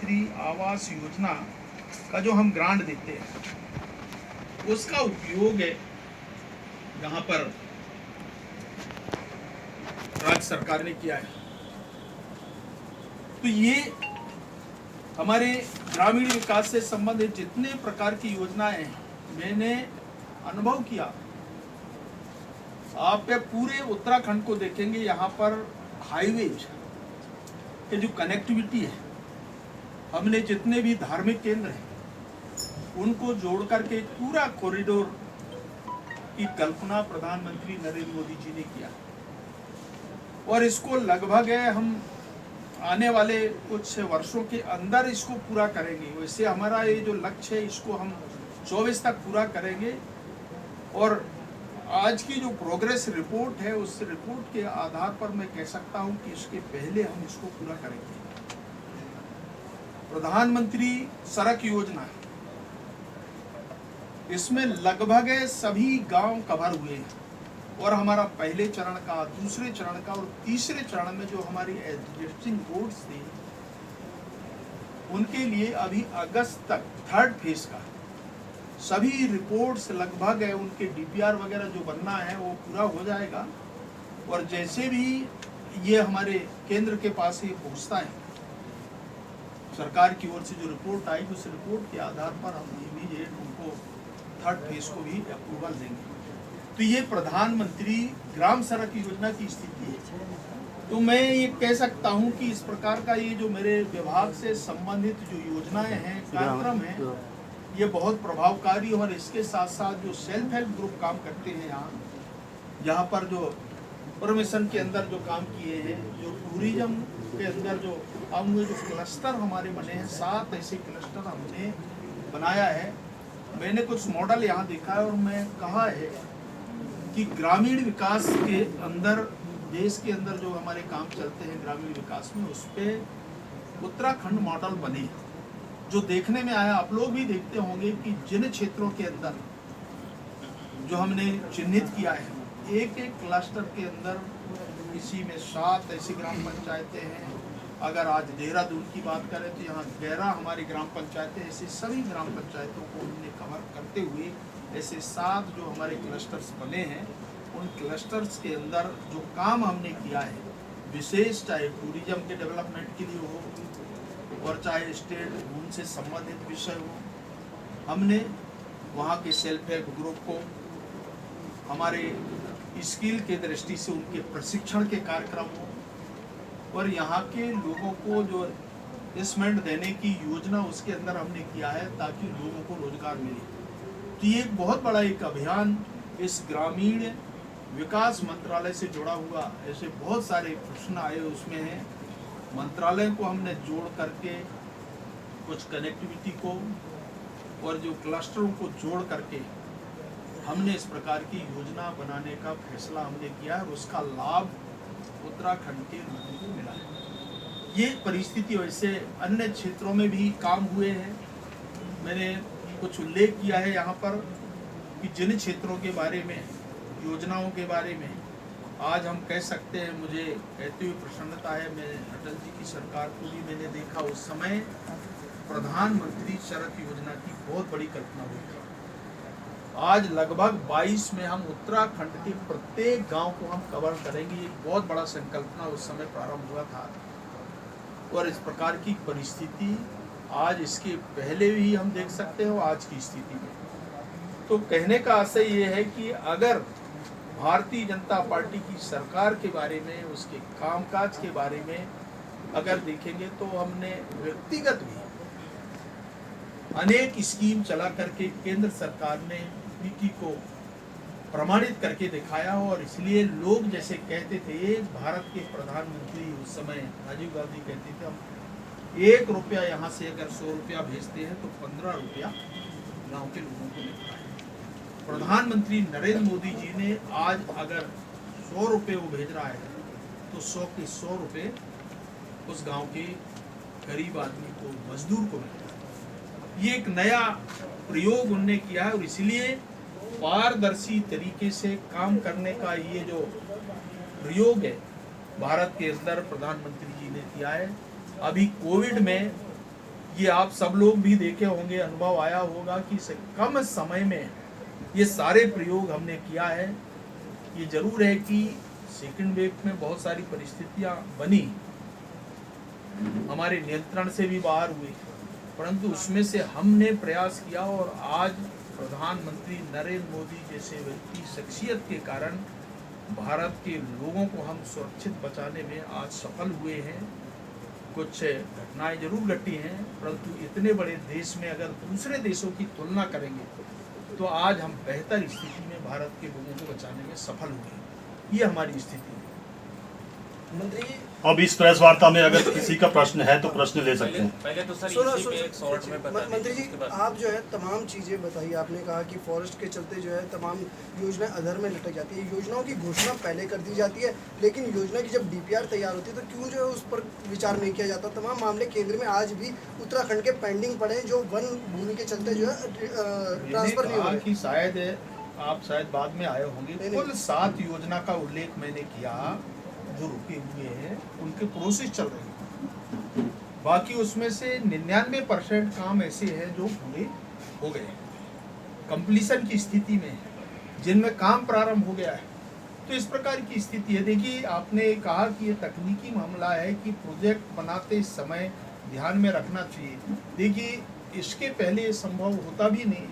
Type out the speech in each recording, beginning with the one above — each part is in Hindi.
प्रधानमंत्री आवास योजना का जो हम ग्रांट देते हैं उसका उपयोग है यहाँ पर राज्य सरकार ने किया है। तो ये हमारे ग्रामीण विकास से संबंधित जितने प्रकार की योजनाएं हैं मैंने अनुभव किया। आप पूरे उत्तराखंड को देखेंगे, यहाँ पर हाईवेज के जो कनेक्टिविटी है, हमने जितने भी धार्मिक केंद्र हैं उनको जोड़ करके पूरा कॉरिडोर की कल्पना प्रधानमंत्री नरेंद्र मोदी जी ने किया और इसको लगभग हम आने वाले कुछ वर्षों के अंदर इसको पूरा करेंगे। वैसे हमारा ये जो लक्ष्य है इसको हम 24 तक पूरा करेंगे और आज की जो प्रोग्रेस रिपोर्ट है उस रिपोर्ट के आधार पर मैं कह सकता हूं कि इसके पहले हम इसको पूरा करेंगे। प्रधानमंत्री सड़क योजना, इसमें लगभग सभी गांव कवर हुए हैं और हमारा पहले चरण का, दूसरे चरण का और तीसरे चरण में जो हमारी एग्जिस्टिंग रोड्स थी उनके लिए अभी अगस्त तक थर्ड फेज का सभी रिपोर्ट्स लगभग है, उनके डीपीआर वगैरह जो बनना है वो पूरा हो जाएगा और जैसे भी ये हमारे केंद्र के पास ये पहुंचता है सरकार की ओर से जो रिपोर्ट आएगी उस रिपोर्ट के आधार पर हम इमीडिएट उनको थर्ड फेज को भी अप्रूवल देंगे। तो ये प्रधानमंत्री ग्राम सड़क योजना की स्थिति है। तो मैं ये कह सकता हूँ कि इस प्रकार का ये जो मेरे विभाग से संबंधित जो योजनाएं हैं, कार्यक्रम हैं, ये बहुत प्रभावकारी और इसके साथ साथ जो सेल्फ हेल्प ग्रुप काम करते हैं यहाँ पर जो परमिशन के अंदर जो काम किए हैं, जो टूरिज्म के अंदर जो काम हुए, जो क्लस्टर हमारे बने हैं, 7 ऐसे क्लस्टर हमने बनाया है। मैंने कुछ मॉडल यहाँ देखा है और मैं कहा है कि ग्रामीण विकास के अंदर, देश के अंदर जो हमारे काम चलते हैं ग्रामीण विकास में, उस पर उत्तराखंड मॉडल बने जो देखने में आया। आप लोग भी देखते होंगे कि जिन क्षेत्रों के अंदर जो हमने चिन्हित किया है, एक एक क्लस्टर के अंदर किसी में 7 ऐसी ग्राम पंचायतें हैं। अगर आज देहरादून की बात करें तो यहाँ 11 हमारी ग्राम पंचायतें, ऐसे सभी ग्राम पंचायतों को हमने कवर करते हुए ऐसे 7 जो हमारे क्लस्टर्स बने हैं, उन क्लस्टर्स के अंदर जो काम हमने किया है विशेष, चाहे टूरिज्म के डेवलपमेंट के लिए हो और चाहे स्टेट भूमि से संबंधित विषय हो, हमने वहाँ के सेल्फ हेल्प ग्रुप को हमारे स्किल के दृष्टि से उनके प्रशिक्षण के कार्यक्रम हो और यहाँ के लोगों को जो प्लेसमेंट देने की योजना उसके अंदर हमने किया है ताकि लोगों को रोजगार मिले। तो ये एक बहुत बड़ा एक अभियान इस ग्रामीण विकास मंत्रालय से जुड़ा हुआ, ऐसे बहुत सारे प्रश्न आए उसमें हैं। मंत्रालय को हमने जोड़ करके कुछ कनेक्टिविटी को और जो क्लस्टरों को जोड़ करके हमने इस प्रकार की योजना बनाने का फैसला हमने किया है और उसका लाभ उत्तराखंड के लोगों को मिला है। ये परिस्थिति वैसे अन्य क्षेत्रों में भी काम हुए हैं। मैंने कुछ उल्लेख किया है यहाँ पर कि जिन क्षेत्रों के बारे में, योजनाओं के बारे में आज हम कह सकते हैं, मुझे कहते हुए प्रसन्नता है, मैं अटल जी की सरकार को भी मैंने देखा, उस समय प्रधानमंत्री सड़क योजना की बहुत बड़ी कल्पना हुई थी। आज लगभग 22 में हम उत्तराखंड के प्रत्येक गांव को हम कवर करेंगे। एक बहुत बड़ा संकल्पना उस समय प्रारंभ हुआ था और इस प्रकार की परिस्थिति आज इसके पहले भी हम देख सकते हो आज की स्थिति में। तो कहने का आशय ये है कि अगर भारतीय जनता पार्टी की सरकार के बारे में, उसके कामकाज के बारे में अगर देखेंगे तो हमने व्यक्तिगत भी अनेक स्कीम चला करके केंद्र सरकार ने नीति को प्रमाणित करके दिखाया और इसलिए लोग जैसे कहते थे, भारत के प्रधानमंत्री उस समय राजीव गांधी कहते थे, हम 1 रुपया यहाँ से अगर 100 रुपया भेजते हैं तो 15 रुपया गाँव के लोगों को मिलता है। प्रधानमंत्री नरेंद्र मोदी जी ने आज अगर 100 रुपये वो भेज रहा है तो 100 के 100 रुपये उस गांव के गरीब आदमी को, मजदूर को मिलता है। ये एक नया प्रयोग उन्होंने किया है और इसलिए पारदर्शी तरीके से काम करने का ये जो प्रयोग है भारत के अंदर प्रधानमंत्री जी ने किया है। अभी कोविड में ये आप सब लोग भी देखे होंगे, अनुभव आया होगा कि कम समय में ये सारे प्रयोग हमने किया है। ये जरूर है कि सेकंड वेव में बहुत सारी परिस्थितियां बनी, हमारे नियंत्रण से भी बाहर हुई, परंतु उसमें से हमने प्रयास किया और आज प्रधानमंत्री नरेंद्र मोदी जैसे व्यक्ति शख्सियत के कारण भारत के लोगों को हम सुरक्षित बचाने में आज सफल हुए हैं। कुछ घटनाएं जरूर घटी हैं, परंतु इतने बड़े देश में अगर दूसरे देशों की तुलना करेंगे तो आज हम बेहतर स्थिति में भारत के लोगों को बचाने में सफल हुए। ये हमारी स्थिति है। मंत्री अब इस प्रेस वार्ता में अगर किसी का प्रश्न है तो प्रश्न ले सकते हैं। पहले तो सर सुनो, इसी पे एक शॉर्ट में बता मंत्री जी, उसके बाद आप जो है तमाम चीज़ें बताइए। आपने कहा कि फॉरेस्ट के चलते जो है तमाम योजनाएं अधर में लटक जाती है। योजनाओं की घोषणा पहले कर दी जाती है, लेकिन योजना की जब डीपीआर तैयार होती है तो क्यों जो है उस पर विचार नहीं किया जाता। तमाम मामले केंद्र में आज भी उत्तराखंड के पेंडिंग पड़े हैं, जो वन भूमि के चलते जो है ट्रांसफर नहीं हो रहे। कि शायद आप बाद में आए होंगे, कुल 7 योजना का उल्लेख मैंने किया जो रुके हुए हैं, उनके प्रोसेस चल रहे हैं। बाकी उसमें से 99% काम ऐसे हैं जो पूरे हो गए, कंप्लीशन की स्थिति में, जिनमें काम प्रारंभ हो गया है। तो इस प्रकार की स्थिति है। देखिए, आपने कहा कि ये तकनीकी मामला है कि प्रोजेक्ट बनाते समय ध्यान में रखना चाहिए। देखिए, इसके पहले ये संभव होता भी नहीं।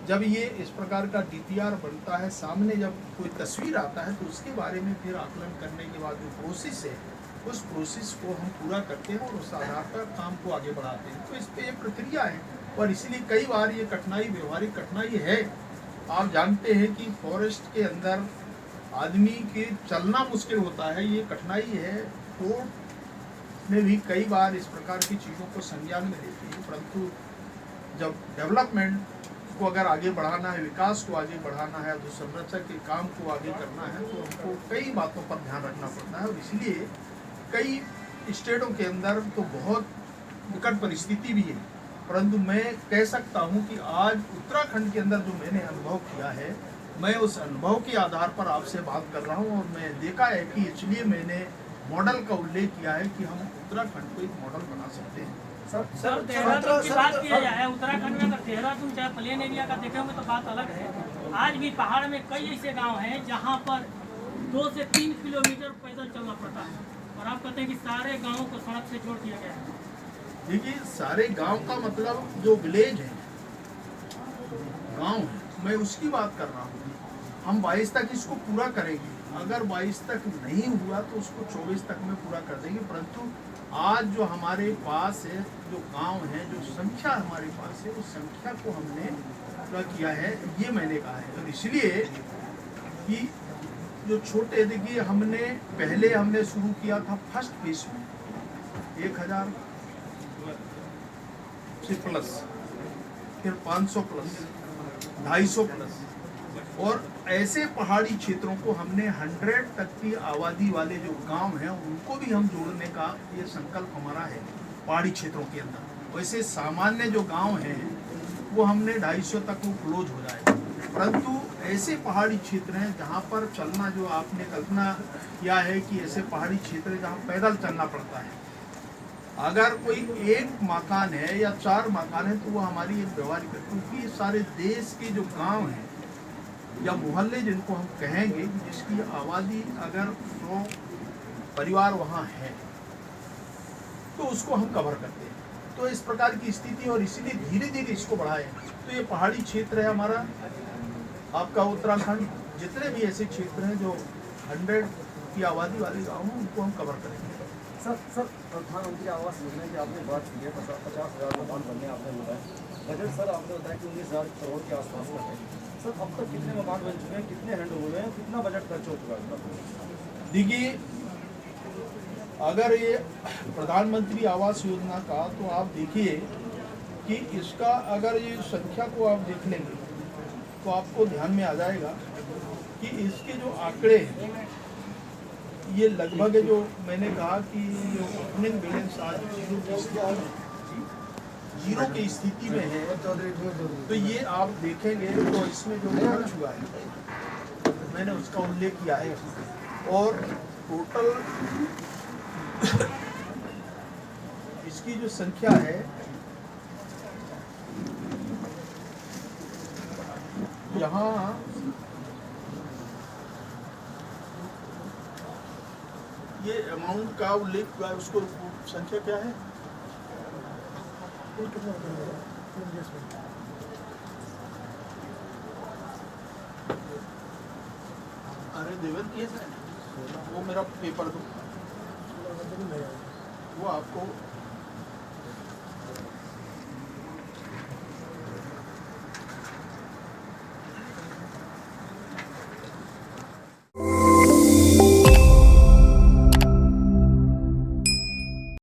जब ये इस प्रकार का डीपीआर बनता है, सामने जब कोई तस्वीर आता है तो उसके बारे में फिर आकलन करने के बाद जो प्रोसेस है, उस प्रोसेस को हम पूरा करते हैं और उस आधार पर काम को आगे बढ़ाते हैं। तो इस पे एक प्रक्रिया है और इसलिए कई बार ये कठिनाई, व्यवहारिक कठिनाई है। आप जानते हैं कि फॉरेस्ट के अंदर आदमी के चलना मुश्किल होता है, ये कठिनाई है। कोर्ट में भी कई बार इस प्रकार की चीज़ों को संज्ञान में लेती है, परंतु जब डेवलपमेंट को अगर आगे बढ़ाना है, विकास को आगे बढ़ाना है, तो संरक्षण के काम को आगे करना है, तो हमको कई बातों पर ध्यान रखना पड़ता है। और इसलिए कई स्टेटों के अंदर तो बहुत विकट परिस्थिति भी है, परंतु मैं कह सकता हूं कि आज उत्तराखंड के अंदर जो मैंने अनुभव किया है, मैं उस अनुभव के आधार पर आपसे बात कर रहा हूं। और मैं देखा है कि इसलिए मैंने मॉडल का उल्लेख किया है कि हम उत्तराखंड को एक मॉडल बना सकते हैं। सर देहरादून की बात किया जाए, उत्तराखंड में अगर देहरादून चाहे प्लेन एरिया का देखेंगे तो बात अलग है। आज भी पहाड़ में कई ऐसे गांव हैं जहां पर 2 से 3 किलोमीटर पैदल चलना पड़ता है, और आप कहते हैं कि सारे गांवों को सड़क से जोड़ दिया गया है। देखिए, सारे गांव का मतलब जो विलेज है, गांव है, मैं उसकी बात कर रहा हूँ। हम 22 तक इसको पूरा करेंगे। अगर 22 तक नहीं हुआ तो उसको 24 तक में पूरा कर देंगे। परंतु आज जो हमारे पास है, जो गांव है, जो संख्या हमारे पास है, उस संख्या को हमने पूरा किया है, ये मैंने कहा है। और इसलिए कि जो छोटे, देखिए, हमने शुरू किया था फर्स्ट फेज में 1000 से प्लस, फिर 500 प्लस, 250 प्लस, और ऐसे पहाड़ी क्षेत्रों को हमने 100 तक की आबादी वाले जो गांव हैं उनको भी हम जोड़ने का ये संकल्प हमारा है पहाड़ी क्षेत्रों के अंदर। वैसे सामान्य जो गांव हैं वो हमने 250 तक वो क्लोज हो जाए, परंतु ऐसे पहाड़ी क्षेत्र हैं जहां पर चलना, जो आपने कल्पना किया है कि ऐसे पहाड़ी क्षेत्र है जहाँ पैदल चलना पड़ता है। अगर कोई एक मकान है या 4 मकान है तो वो हमारी एक व्यवहारिक, क्योंकि सारे देश के जो गाँव हैं या मोहल्ले जिनको हम कहेंगे, जिसकी आबादी अगर 100 परिवार वहाँ है तो उसको हम कवर करते हैं। तो इस प्रकार की स्थिति, और इसीलिए धीरे धीरे इसको बढ़ाएं। तो ये पहाड़ी क्षेत्र है हमारा, आपका उत्तराखंड, जितने भी ऐसे क्षेत्र हैं जो 100 की आबादी वाले गाँव हैं, उनको हम कवर करेंगे। सर प्रधानमंत्री आवास योजना की आपने बात की है, 50,000 मकान बनने आपने बताया। बजट सर आपने बताया कि 19,000 करोड़ के आसपास का है। सर अब तक कितने मकान बन चुके हैं, कितने हैंड हुए हैं, कितना बजट खर्च हो चुका है? देखिए, अगर ये प्रधानमंत्री आवास योजना का, तो आप देखिए कि इसका अगर ये संख्या को आप देख लेंगे तो आपको ध्यान में आ जाएगा कि इसके जो आंकड़े हैं, ये लगभग, जो मैंने कहा कि जो ओपनिंग बैलेंस आज जीरो की स्थिति में है, तो ये आप देखेंगे तो इसमें जो खर्च हुआ है मैंने उसका उल्लेख किया है, और टोटल इसकी जो संख्या है यहाँ ये अमाउंट का उल्लेख हुआ है, उसको संख्या क्या है? अरे देवेंद्र ये वो मेरा पेपर दो, वो आपको